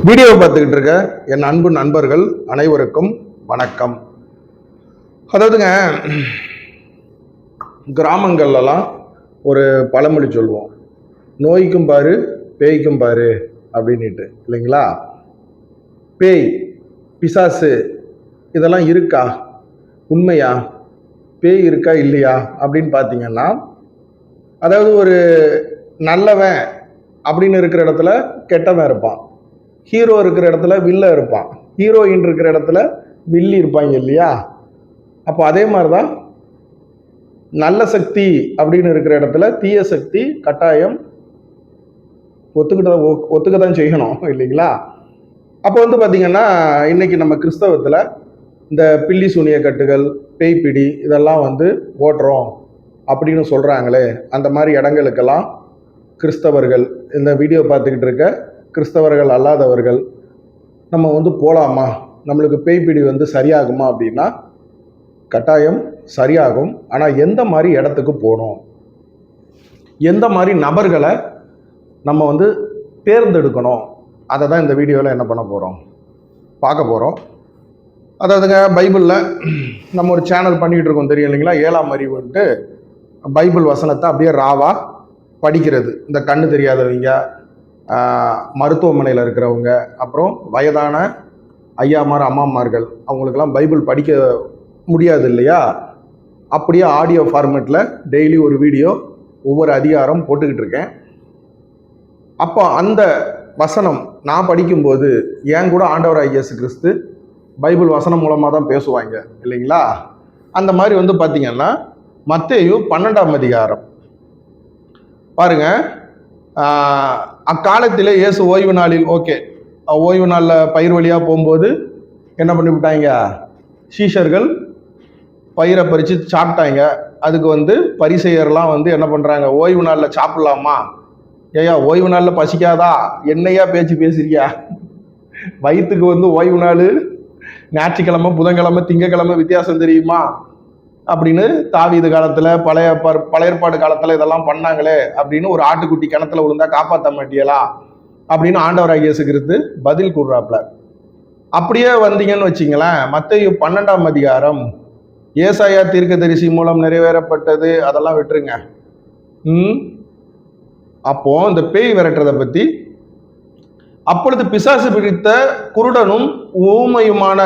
Video பார்த்துக்கிட்டு இருக்க என் அன்பு நண்பர்கள் அனைவருக்கும் வணக்கம். அதாவதுங்க, கிராமங்கள்லாம் ஒரு பழமொழி சொல்லுவோம், நோய்க்கும் பாரு பேய்க்கும் பாரு அப்படின்ட்டு, இல்லைங்களா? பேய், பிசாசு இதெல்லாம் இருக்கா, உண்மையா? பேய் இருக்கா இல்லையா அப்படின்னு பார்த்தீங்கன்னா, அதாவது ஒரு நல்லவன் அப்படின்னு இருக்கிற இடத்துல கெட்டவன் இருப்பான், ஹீரோ இருக்கிற இடத்துல வில்ல இருப்பான், ஹீரோயின் இருக்கிற இடத்துல வில்லி இருப்பாங்க இல்லையா? அப்போ அதே மாதிரி தான் நல்ல சக்தி அப்படின்னு இருக்கிற இடத்துல தீய சக்தி கட்டாயம் ஒத்துக்க தான் செய்யணும், இல்லைங்களா? அப்போ பார்த்தீங்கன்னா, இன்னைக்கு நம்ம கிறிஸ்தவத்தில் இந்த பில்லி சூனிய கட்டுகள், பேய்பிடி இதெல்லாம் ஓட்டுறோம் அப்படின்னு சொல்கிறாங்களே, அந்த மாதிரி இடங்களுக்கெல்லாம் கிறிஸ்தவர்கள், இந்த வீடியோ பார்த்துக்கிட்டு இருக்க கிறிஸ்தவர்கள் அல்லாதவர்கள் நம்ம போகலாமா? நம்மளுக்கு பேய்பிடி சரியாகுமா அப்படின்னா கட்டாயம் சரியாகும். ஆனால் எந்த மாதிரி இடத்துக்கு போகணும், எந்த மாதிரி நபர்களை நம்ம தேர்ந்தெடுக்கணும், அதை தான் இந்த வீடியோவில் என்ன பண்ண போகிறோம், பார்க்க போகிறோம். அதாவதுங்க, பைபிளில் நம்ம ஒரு சேனல் பண்ணிகிட்டு இருக்கோம், தெரியும் இல்லைங்களா? 7ஆம் அறிவுன்ட்டு பைபிள் வசனத்தை அப்படியே ராவாக படிக்கிறது. இந்த கண்ணு தெரியாதவங்க, மருத்துவமனையில் இருக்கிறவங்க, அப்புறம் வயதான ஐயாமார் அம்மாமார்கள், அவங்களுக்கெல்லாம் பைபிள் படிக்க முடியாது இல்லையா? அப்படியே ஆடியோ ஃபார்மேட்டில் டெய்லி ஒரு வீடியோ, ஒவ்வொரு அதிகாரம் போட்டுக்கிட்டு இருக்கேன். அப்போ அந்த வசனம் நான் படிக்கும்போது ஏன் கூட ஆண்டவராகிய இயேசு கிறிஸ்து பைபிள் வசனம் மூலமாக தான் பேசுவாங்க, இல்லைங்களா? அந்த மாதிரி பார்த்தீங்கன்னா, மத்தேயு 12ஆம் அதிகாரம் பாருங்க. அக்காலத்தில் இயேசு ஓய்வு நாளில், ஓய்வு நாளில் பயிர் வழியாக போகும்போது என்ன பண்ணிவிட்டாங்க, சீஷர்கள் பயிரை பறித்து சாப்பிட்டாங்க. அதுக்கு பரிசேயர்லாம் என்ன பண்ணுறாங்க, ஓய்வு நாளில் சாப்பிட்லாமா? ஏயா, ஓய்வு நாளில் பசிக்காதா? என்னையா பேச்சு பேசுறியா? வயிற்றுக்கு ஓய்வு நாள் ஞாயிற்றுக்கிழமை, புதன்கிழமை, திங்கக்கிழமை வித்தியாசம் தெரியுமா அப்படின்னு தாவீது காலத்தில், பழைய ஏற்பாடு காலத்தில் இதெல்லாம் பண்ணாங்களே அப்படின்னு, ஒரு ஆட்டுக்குட்டி கிணத்துல விழுந்தா காப்பாற்ற மாட்டியலா அப்படின்னு ஆண்டவராகிய இயேசு கிறிஸ்து பதில் கூறுறாப்புல. அப்படியே வந்தீங்கன்னு வச்சிங்களேன், மத்தேயு 12ஆம் அதிகாரம், ஏசாயா தீர்க்கதரிசி மூலம் நிறைவேறப்பட்டது, அதெல்லாம் விட்டுருங்க. அப்போ இந்த பேய் விரட்டுறதை பற்றி, அப்பொழுது பிசாசு பிடித்த குருடனும் ஊமையுமான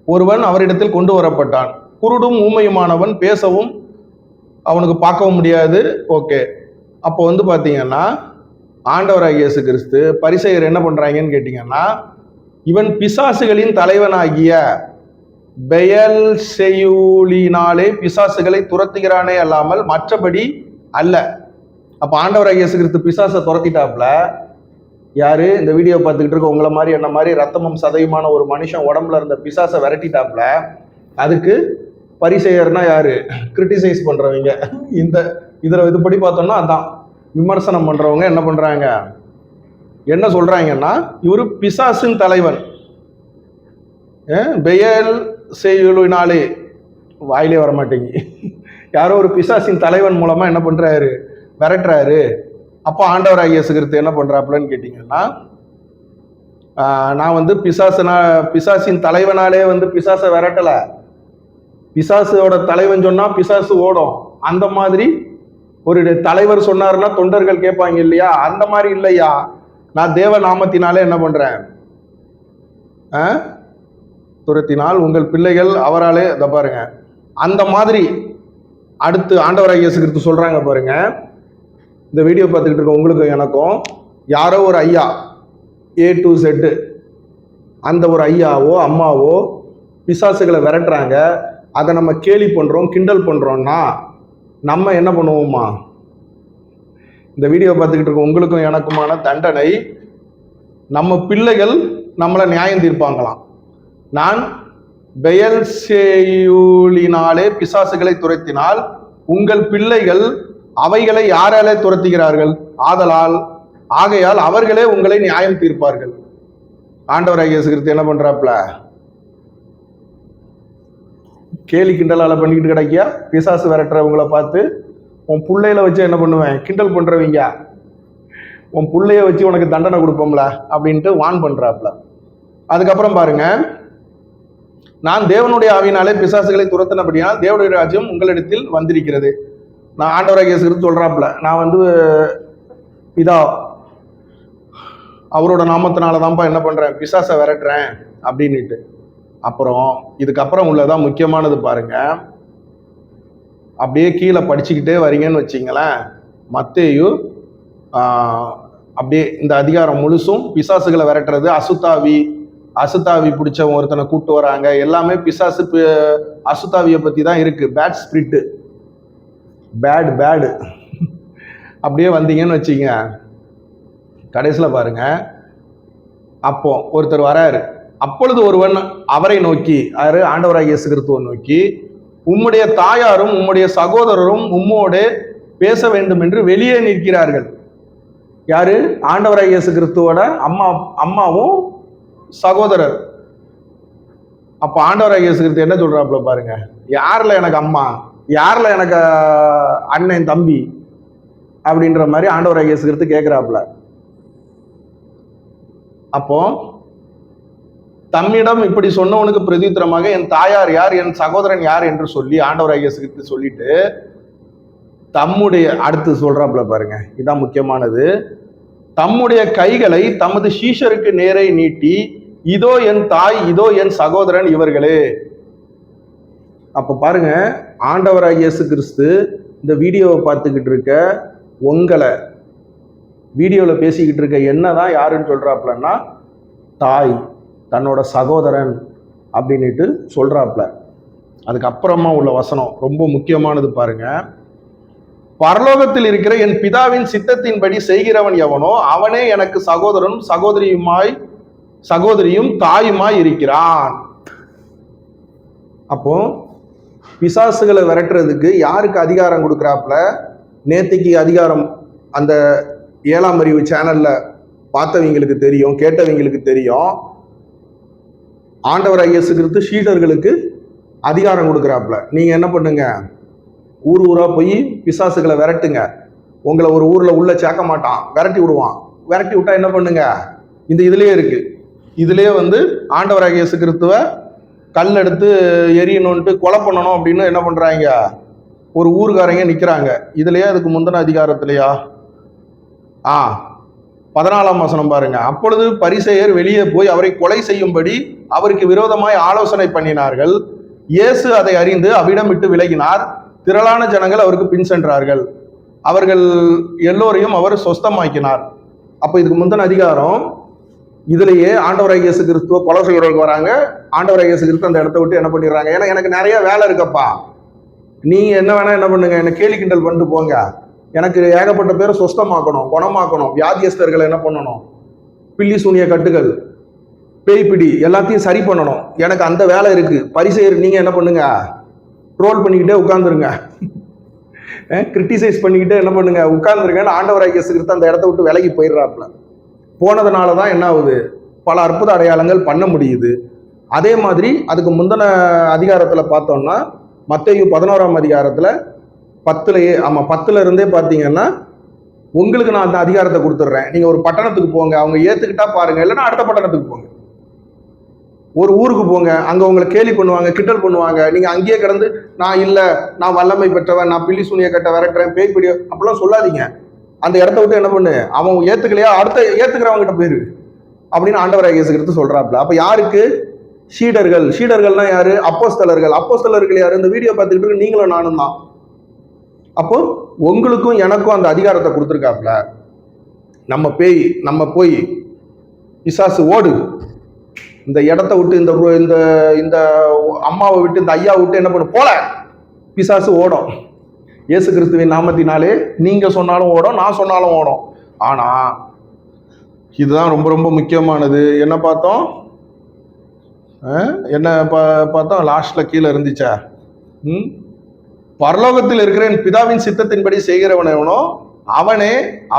ஒருவன் அவரிடத்தில் கொண்டு வரப்பட்டான். குருடும் ஊமையுமானவன் பேசவும் அவனுக்கு பார்க்கவும் முடியாது. அப்போ பார்த்தீங்கன்னா, ஆண்டவராகிய இயேசு கிறிஸ்து பரிசேயர் என்ன பண்ணுறாங்கன்னு கேட்டிங்கன்னா, இவன் பிசாசுகளின் தலைவனாகிய பெயல்செயூலினாலே பிசாசுகளை துரத்துகிறானே அல்லாமல் மற்றபடி அல்ல. அப்போ ஆண்டவராகிய இயேசு கிறிஸ்து பிசாசை துரத்திட்டாப்புல. யாரு இந்த வீடியோ பார்த்துக்கிட்டு இருக்க உங்களை மாதிரி என்ன மாதிரி ரத்தமும் சதையுமான ஒரு மனுஷன் உடம்புல இருந்த பிசாசை விரட்டிட்டாப்புல. அதுக்கு பரிசேயர்னா யாரு, கிரிட்டிசைஸ் பண்றவங்க. இதுபடி பார்த்தோம்னா அதான் விமர்சனம் பண்றவங்க என்ன பண்றாங்க, என்ன சொல்றாங்கன்னா, இவரு பிசாசின் தலைவன், பெயல் செய்யுளினாலே, வாயிலே வரமாட்டேங்க, யாரோ ஒரு பிசாசின் தலைவன் மூலமா என்ன பண்றாரு, விரட்டுறாரு. அப்போ ஆண்டவராகிய இயேசு கிறிஸ்து என்ன பண்றாப்புலன்னு கேட்டீங்கன்னா, நான் பிசாசின் தலைவனாலே பிசாசை விரட்டல, பிசாசோட தலைவன் சொன்னா பிசாசு ஓடும். அந்த மாதிரி ஒரு தலைவர் சொன்னாருன்னா தொண்டர்கள் கேட்பாங்க இல்லையா? அந்த மாதிரி இல்லையா, நான் தேவ நாமத்தினாலே என்ன பண்றேன், துரத்தினால் உங்கள் பிள்ளைகள் அவராலே, இதை பாருங்க. அந்த மாதிரி அடுத்து ஆண்டவராகிய இயேசு கிறிஸ்து சொல்றாங்க பாருங்க. இந்த வீடியோ பார்த்துக்கிட்டு இருக்க உங்களுக்கு எனக்கும் யாரோ ஒரு ஐயா, A to Z, அந்த ஒரு ஐயாவோ அம்மாவோ பிசாசுகளை விரட்டுறாங்க. அதை நம்ம கேலி பண்றோம், கிண்டல் பண்றோம்னா நம்ம என்ன பண்ணுவோமா? இந்த வீடியோ பார்த்துக்கிட்டு இருக்க உங்களுக்கும் எனக்குமான தண்டனை, நம்ம பிள்ளைகள் நம்மளை நியாயம் தீர்ப்பாங்களாம். நான் பெயல்செயூலினாலே பிசாசுகளை துரத்தினால் உங்கள் பிள்ளைகள் அவைகளை யாராலே துரத்துகிறார்கள், ஆகையால் அவர்களே உங்களை நியாயம் தீர்ப்பார்கள். ஆண்டவராகிய இயேசு கிறிஸ்து என்ன பண்றாப்ல, கேலி கிண்டலால பண்ணிக்கிட்டு கிடைக்கியா? பிசாசு விரட்டுறவங்களை பார்த்து உன் பிள்ளையில வச்சு என்ன பண்ணுவேன், கிண்டல் பண்றவங்க. உன் புள்ளைய வச்சு உனக்கு தண்டனை கொடுப்போம்ல அப்படின்ட்டு வான் பண்றாப்ல. அதுக்கப்புறம் பாருங்க, நான் தேவனுடைய ஆவியினாலே பிசாசுகளை துரத்தினபடியால் தேவனுடைய ராஜ்யம் உங்களிடத்தில் வந்திருக்கிறது. நான் ஆண்டவராகிய இயேசு கிறிஸ்து சொல்றாப்ல, நான் வந்து இதா அவரோட நாமத்தினாலதான்ப்பா என்ன பண்றேன், பிசாசை விரட்டுறேன் அப்படின்னுட்டு. அப்புறம் இதுக்கப்புறம் உள்ளதான் முக்கியமானது பாருங்க. அப்படியே கீழே படிச்சுக்கிட்டே வரீங்கன்னு வச்சிங்களேன், மத்தேயு அப்படியே இந்த அதிகாரம் முழுசும் பிசாசுகளை விரட்டுறது, அசுத்தாவி பிடிச்சவன் ஒருத்தனை கூப்பிட்டு வராங்க, எல்லாமே பிசாசு அசுத்தாவியை பத்தி தான் இருக்கு. பேட் ஸ்பிரிட்டு, பேடு அப்படியே வந்தீங்கன்னு வச்சிங்க. கடைசியில் பாருங்க, அப்போ ஒருத்தர் வராரு. அப்பொழுது ஒருவன் அவரை நோக்கி, ஆண்டவராகிய இயேசு கிறிஸ்துவை நோக்கி, உம்முடைய தாயாரும் உம்முடைய சகோதரரும் உம்மோடு பேச வேண்டும் என்று வெளியே நிற்கிறார்கள். யாரு? ஆண்டவராகிய இயேசு கிறிஸ்துவோட அம்மாவும் சகோதரர். அப்ப ஆண்டவராகிய இயேசு கிறிஸ்து என்ன சொல்றாப்புல பாருங்க, யாருல எனக்கு அம்மா, யாருல எனக்கு அண்ணன் தம்பி அப்படின்ற மாதிரி ஆண்டவராகிய இயேசு கிறிஸ்து கேட்கிறாப்புல. அப்போ தம்மிடம் இப்படி சொன்னவனுக்கு பிரதித்திரமாக என் தாயார் யார், என் சகோதரன் யார் என்று சொல்லி ஆண்டவராகிய இயேசு கிறிஸ்து சொல்லிட்டு தம்முடைய அடுத்து சொல்றாப்புல பாருங்க, இதான் முக்கியமானது. தம்முடைய கைகளை தமது சீஷருக்கு நேரே நீட்டி, இதோ என் தாய், இதோ என் சகோதரன் இவர்களே. அப்ப பாருங்க, ஆண்டவராகிய இயேசு கிறிஸ்து இந்த வீடியோவை பார்த்துக்கிட்டு இருக்க உங்களை, வீடியோவில் பேசிக்கிட்டு இருக்க என்னதான் யாருன்னு சொல்றாப்புலன்னா தாய், தன்னோட சகோதரன் அப்படின்ட்டு சொல்றாப்புல. அதுக்கப்புறமா உள்ள வசனம் ரொம்ப முக்கியமானது பாருங்க. பரலோகத்தில் இருக்கிற என் பிதாவின் சித்தத்தின்படி செய்கிறவன் எவனோ அவனே எனக்கு சகோதரனும் சகோதரியும் தாயுமாய் இருக்கிறான். அப்போ பிசாசுகளை விரட்டுறதுக்கு யாருக்கு அதிகாரம் கொடுக்குறாப்புல? நேத்திக்கு அதிகாரம் அந்த 7ஆம் அறிவு சேனல்ல பார்த்தவங்களுக்கு தெரியும், கேட்டவங்களுக்கு தெரியும். ஆண்டவராகிய இயேசு கிறிஸ்து சீடர்களுக்கு அதிகாரம் கொடுக்குறாப்புல. நீங்க என்ன பண்ணுங்க, ஊர் ஊரா போய் பிசாசுகளை விரட்டுங்க. உங்களை ஒரு ஊர்ல உள்ள சேர்க்க மாட்டான், விரட்டி விடுவான். விரட்டி விட்டா என்ன பண்ணுங்க, இந்த இதுலயே இருக்கு, இதுலயே வந்து ஆண்டவராகிய இயேசு கிறிஸ்துவ கல் எடுத்து எரியணும்ட்டு கொலை பண்ணணும் அப்படின்னு என்ன பண்றாங்க, ஒரு ஊருக்காரங்க நிக்கிறாங்க. இதுலயே அதுக்கு முந்தின அதிகாரத்திலையா 14ஆம் வசனம் பாருங்க. அப்பொழுது பரிசேயர் வெளியே போய் அவரை கொலை செய்யும்படி அவருக்கு விரோதமாய் ஆலோசனை பண்ணினார்கள். இயேசு அதை அறிந்து அவ்விடம் விட்டு விலகினார். திரளான ஜனங்கள் அவருக்கு பின் சென்றார்கள். அவர்கள் எல்லோரையும் அவர் சொஸ்தமாக்கினார். அப்ப இதுக்கு முந்தின அதிகாரம் இதுலயே ஆண்டவராகிய இயேசு கிறிஸ்துவ கொலை செய்யறவங்க வராங்க. ஆண்டவராகிய இயேசு கிறிஸ்து அந்த இடத்த விட்டு என்ன பண்ணிடுறாங்க, ஏன்னா எனக்கு நிறைய வேலை இருக்கப்பா, நீங்க என்ன வேணா என்ன பண்ணுங்க, என்ன கேலி கிண்டல் பண்ணிட்டு போங்க, எனக்கு ஏகப்பட்ட பேரை சொஸ்தமாக்கணும், குணமாக்கணும், வியாதியஸ்தர்களை என்ன பண்ணணும், பில்லி சூனிய கட்டுகள், பேய்பிடி எல்லாத்தையும் சரி பண்ணணும், எனக்கு அந்த வேலை இருக்கு. பரிசேயர் நீங்க என்ன பண்ணுங்க, ட்ரோல் பண்ணிக்கிட்டே உட்கார்ந்துருங்க, கிரிட்டிசைஸ் பண்ணிக்கிட்டே என்ன பண்ணுங்க, உட்கார்ந்துருங்கன்னு ஆண்டவராகிய இயேசு கிறிஸ்து அந்த இடத்த விட்டு விலகி போயிடுறாப்புல. போனதுனாலதான் என்ன ஆகுது, பல அற்புத அடையாளங்கள் பண்ண முடியுது. அதே மாதிரி அதுக்கு முந்தின அதிகாரத்துல பார்த்தோம்னா மத்தேயு 11ஆம் அதிகாரத்துல 10 இருந்தே பார்த்தீங்கன்னா, உங்களுக்கு நான் அந்த அதிகாரத்தை கொடுத்துட்றேன், நீங்க ஒரு பட்டணத்துக்கு போங்க, அவங்க ஏத்துக்கிட்டா பாருங்க, இல்லைன்னா அடுத்த பட்டணத்துக்கு போங்க, ஒரு ஊருக்கு போங்க, அங்க உங்களை கேலி பண்ணுவாங்க, கிண்டல் பண்ணுவாங்க, நீங்க அங்கேயே கிடந்து நான் இல்ல, நான் வல்லமை பெற்றவன், நான் பில்லி சூனிய கட்ட விரட்டுறேன், பேய் பிடி அப்படிலாம் சொல்லாதீங்க. அந்த இடத்த விட்டு என்ன பண்ணு, அவன் ஏத்துக்கலையா அடுத்த ஏத்துக்கிறவங்க கிட்ட போயிரு அப்படின்னு ஆண்டவராகிய இயேசு கிறிஸ்து சொல்றாப்புல. அப்ப யாருக்கு? சீடர்கள்னா யாரு? அப்போஸ்தலர்கள் யாரு? இந்த வீடியோ பார்த்துக்கிட்டு இருக்கு நீங்களும் நானும் தான். அப்போ உங்களுக்கும் எனக்கும் அந்த அதிகாரத்தை கொடுத்துருக்காப்புல. நம்ம போய் பிசாசு ஓடு, இந்த இடத்த விட்டு, இந்த இந்த அம்மாவை விட்டு, இந்த ஐயா விட்டு என்ன பண்ணு, போல பிசாசு ஓடும். இயேசு கிறிஸ்துவின் நாமத்தினாலே நீங்க சொன்னாலும் ஓடும், நான் சொன்னாலும் ஓடும். ஆனா இதுதான் ரொம்ப ரொம்ப முக்கியமானது. என்ன பார்த்தோம், பார்த்தோம் லாஸ்ட்ல கீழே இருந்துச்சா, பரலோகத்தில் இருக்கிற என் பிதாவின் சித்தத்தின்படி செய்கிறவனோ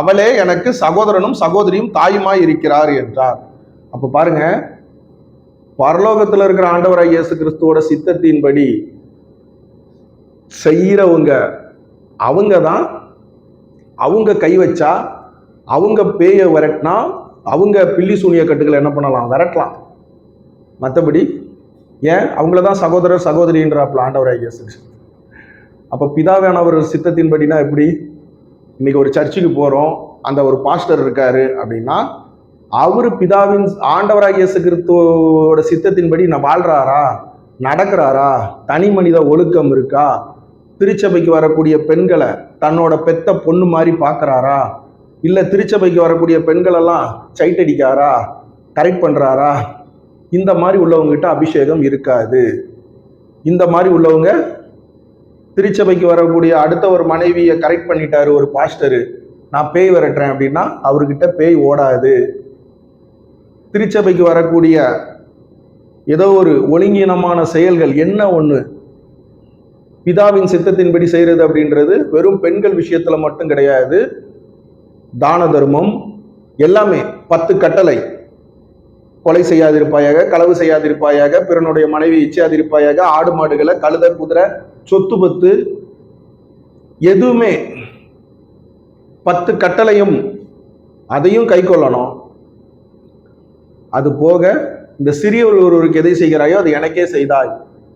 அவளே எனக்கு சகோதரனும் சகோதரியும் தாயுமாய் இருக்கிறார் என்றார். அப்ப பாருங்க, பரலோகத்தில் இருக்கிற ஆண்டவராகிய இயேசு கிறிஸ்துவோட சித்தத்தின்படி செய்யறவங்க அவங்க தான், அவங்க கை வச்சா அவங்க பேயை விரட்டினா அவங்க பில்லி சூனிய கட்டுகளை என்ன பண்ணலாம், விரட்டலாம். மற்றபடி ஏன் அவங்கள தான் சகோதரர் சகோதரின்றாப்புல ஆண்டவராகிய இயேசு. அப்போ பிதாவானவர் சித்தத்தின்படினா எப்படி? இன்னைக்கு ஒரு சர்ச்சுக்கு போகிறோம், அந்த ஒரு பாஸ்டர் இருக்காரு அப்படின்னா அவர் பிதாவின் ஆண்டவராகிய இயேசு கிறிஸ்துவோட சித்தத்தின்படி நான் வாழ்றாரா, நடக்கிறாரா, தனி மனித ஒழுக்கம் இருக்கா, திருச்சபைக்கு வரக்கூடிய பெண்களை தன்னோட பெத்த பொண்ணு மாதிரி பார்க்குறாரா, இல்லை திருச்சபைக்கு வரக்கூடிய பெண்களெல்லாம் சைட் அடிக்காரா, கரெக்ட் பண்ணுறாரா, இந்த மாதிரி உள்ளவங்ககிட்ட அபிஷேகம் இருக்காது. இந்த மாதிரி உள்ளவங்க திருச்சபைக்கு வரக்கூடிய அடுத்த ஒரு மனைவியை கரெக்ட் பண்ணிட்டாரு ஒரு பாஸ்டரு, நான் பேய் விரட்டுறேன் அப்படின்னா அவர்கிட்ட பேய் ஓடாது. திருச்சபைக்கு வரக்கூடிய ஏதோ ஒரு ஒழுங்கீனமான செயல்கள் என்ன ஒன்று பிதாவின் சித்தத்தின்படி செய்கிறது அப்படின்றது வெறும் பெண்கள் விஷயத்துல மட்டும் கிடையாது. தான தர்மம் எல்லாமே 10 கட்டளை, கொலை செய்யாதிருப்பாயாக, களவு செய்யாதிருப்பாயாக, பிறனுடைய மனைவி இச்சையாதிருப்பாயாக, ஆடு மாடுகளை, கழுதை குதிரை, சொத்து பத்து, எதுவுமே 10 கட்டளையும் அதையும் கை கொள்ளணும். அது போக இந்த சிறியவர் ஒருவருக்கு எதை செய்கிறாயோ அது எனக்கே செய்தாய்.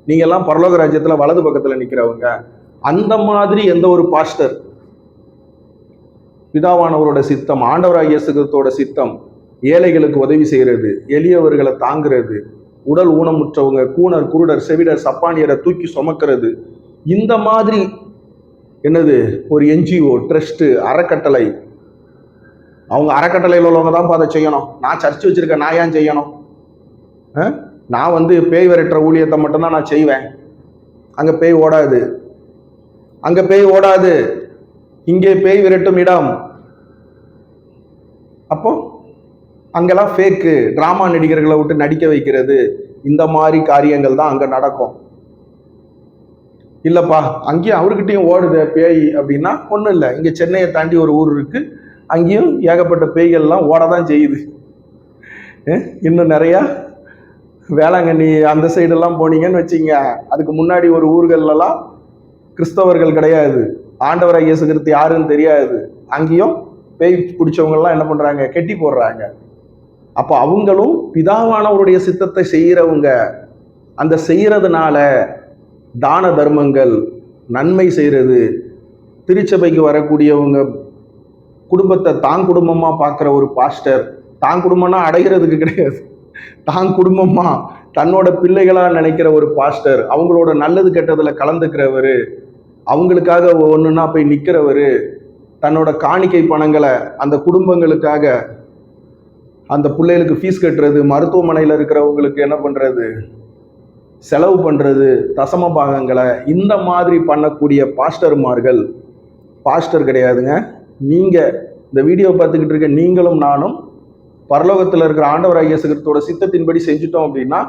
நீங்க எல்லாம் பரலோக ராஜ்யத்துல வலது பக்கத்துல நிக்கிறவங்க. அந்த மாதிரி எந்த ஒரு பாஸ்டர் பிதாவானவரோட சித்தம், ஆண்டவராகிய இயேசு கிறிஸ்துவோட சித்தம் ஏழைகளுக்கு உதவி செய்யறது, எளியவர்களை தாங்கிறது, உடல் ஊனமுற்றவங்க, கூணர், குருடர், செவிடர், சப்பானியரை தூக்கி சுமக்கிறது, இந்த மாதிரி என்னது ஒரு என்ஜிஓ, ட்ரஸ்ட், அறக்கட்டளை, அவங்க அறக்கட்டளையில் உள்ளவங்க தான் அதை செய்யணும். நான் சர்ச் வச்சிருக்கேன், நான் ஏன் செய்யணும்? நான் வந்து பேய் விரட்டுற ஊழியத்தை மட்டும்தான் நான் செய்வேன். அங்கே பேய் ஓடாது, அங்கே பேய் ஓடாது, இங்கே பேய் விரட்டும் இடம். அப்போ அங்கெல்லாம் ஃபேக்கு டிராமா நடிகர்களை விட்டு நடிக்க வைக்கிறது, இந்த மாதிரி காரியங்கள் தான் அங்கே நடக்கும். இல்லைப்பா அங்கேயும் அவர்கிட்டையும் ஓடுது பேய் அப்படின்னா ஒன்றும் இல்லை. இங்கே சென்னையை தாண்டி ஒரு ஊர் இருக்கு, அங்கேயும் ஏகப்பட்ட பேய்கள்லாம் ஓட தான் செய்யுது. இன்னும் நிறையா வேளாங்கண்ணி அந்த சைடெல்லாம் போனீங்கன்னு வச்சிங்க, அதுக்கு முன்னாடி ஒரு ஊர்களெல்லாம் கிறிஸ்தவர்கள் கிடையாது, ஆண்டவராகிய இயேசு கிறிஸ்து யாருன்னு தெரியாது, அங்கேயும் பேய் பிடிச்சவங்கெல்லாம் என்ன பண்ணுறாங்க, கெட்டி போடுறாங்க. அப்போ அவங்களும் பிதாவானவருடைய சித்தத்தை செய்கிறவங்க. அந்த செய்கிறதுனால தான தர்மங்கள், நன்மை செய்கிறது, திருச்சபைக்கு வரக்கூடியவங்க குடும்பத்தை தான் குடும்பமா பார்க்குற ஒரு பாஸ்டர், தான் குடும்பம்னா அடைகிறதுக்கு கிடையாது, தான் குடும்பமா தன்னோட பிள்ளைகளா நினைக்கிற ஒரு பாஸ்டர், அவங்களோட நல்லது கெட்டதுல கலந்துக்கிறவர், அவங்களுக்காக ஒன்றுனா போய் நிற்கிறவர், தன்னோட காணிக்கை பணங்களை அந்த குடும்பங்களுக்காக, அந்த பிள்ளைகளுக்கு ஃபீஸ் கட்டுறது, மருத்துவமனையில் இருக்கிறவங்களுக்கு என்ன பண்ணுறது, செலவு பண்ணுறது, தசம பாகங்களை, இந்த மாதிரி பண்ணக்கூடிய பாஸ்டர்மார்கள் பாஸ்டர் கிடையாதுங்க. நீங்கள் இந்த வீடியோ பார்த்துக்கிட்டு இருக்க நீங்களும் நானும் பரலோகத்தில் இருக்கிற ஆண்டவராகிய இயேசு கிறிஸ்துவோட சித்தத்தின்படி செஞ்சுட்டோம் அப்படின்னா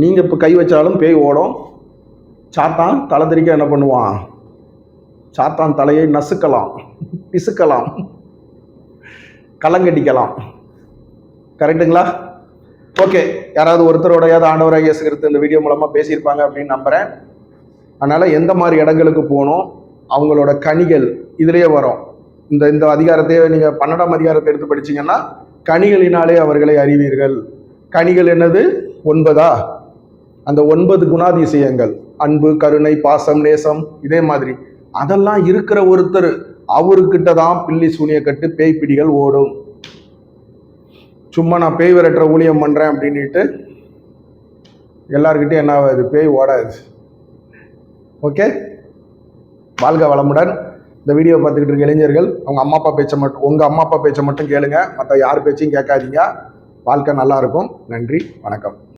நீங்கள் இப்போ கை வச்சாலும் பேய் ஓடும். சாத்தான் தலை தெரிக்க என்ன பண்ணுவான், சாத்தான் தலையை நசுக்கலாம், பிசுக்கலாம், கலங்கடிக்கலாம். கரெக்டுங்களா? ஓகே, யாராவது ஒருத்தரோடையாவது ஆண்டவராகிய இயேசு கிறிஸ்து இந்த வீடியோ மூலமாக பேசியிருப்பாங்க அப்படின்னு நம்புகிறேன். அதனால் எந்த மாதிரி இடங்களுக்கு போகணும், அவங்களோட கனிகள் இதுலேயே வரும். இந்த அதிகாரத்தையே நீங்கள் 12ஆம் அதிகாரத்தை எடுத்து படிச்சீங்கன்னா கனிகளினாலே அவர்களை அறிவீர்கள். கனிகள் என்னது? 9. அந்த 9 குணாதிசயங்கள், அன்பு, கருணை, பாசம், நேசம், இதே மாதிரி அதெல்லாம் இருக்கிற ஒருத்தர், அவர்கிட்ட தான் பில்லி சூனியக்கட்டு பேய் பிடிகள் ஓடும். சும்மா நான் பேய் விரட்டுற ஊழியம் பண்ணுறேன் அப்படின்ட்டு எல்லார்கிட்டையும் என்ன ஆகாது, பேய் ஓடாது. ஓகே, வாழ்க வளமுடன். இந்த வீடியோ பார்த்துக்கிட்டு இருக்க இளைஞர்கள் உங்கள் அம்மா அப்பா பேச்சை மட்டும் கேளுங்க, மற்ற யார் பேச்சையும் கேட்காதீங்க. வாழ்க்கை நல்லா இருக்கும். நன்றி, வணக்கம்.